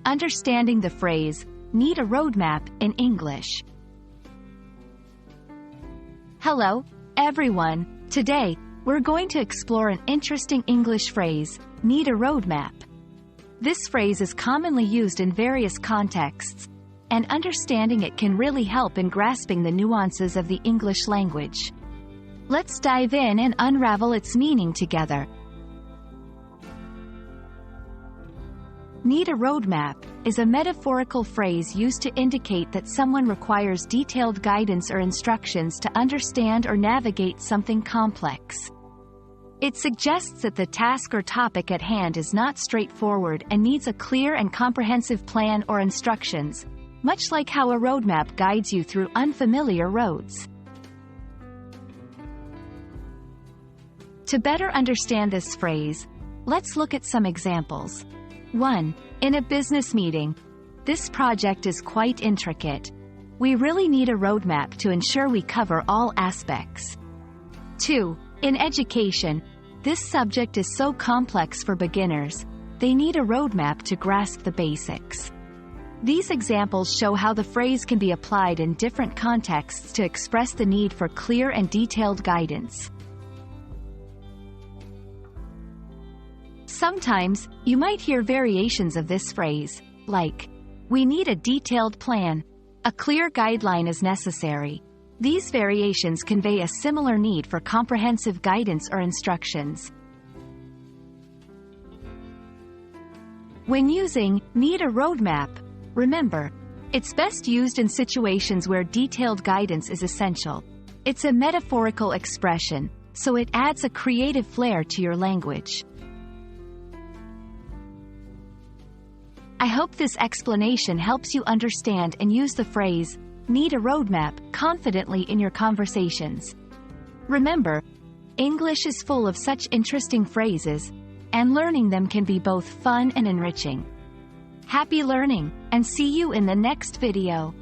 Understanding the phrase, need a roadmap, in English. Hello, everyone. Today, we're going to explore an interesting English phrase, need a roadmap. This phrase is commonly used in various contexts, and understanding it can really help in grasping the nuances of the English language. Let's dive in and unravel its meaning together. Need a roadmap is a metaphorical phrase used to indicate that someone requires detailed guidance or instructions to understand or navigate something complex. It suggests that the task or topic at hand is not straightforward and needs a clear and comprehensive plan or instructions, much like how a roadmap guides you through unfamiliar roads. To better understand this phrase, let's look at some examples. 1. In a business meeting. This project is quite intricate. We really need a roadmap to ensure we cover all aspects. 2. In education. This subject is so complex for beginners, they need a roadmap to grasp the basics. These examples show how the phrase can be applied in different contexts to express the need for clear and detailed guidance. Sometimes, you might hear variations of this phrase, like, we need a detailed plan. A clear guideline is necessary. These variations convey a similar need for comprehensive guidance or instructions. When using need a roadmap, remember, it's best used in situations where detailed guidance is essential. It's a metaphorical expression, so it adds a creative flair to your language. I hope this explanation helps you understand and use the phrase, need a roadmap, confidently in your conversations. Remember, English is full of such interesting phrases, and learning them can be both fun and enriching. Happy learning, and see you in the next video.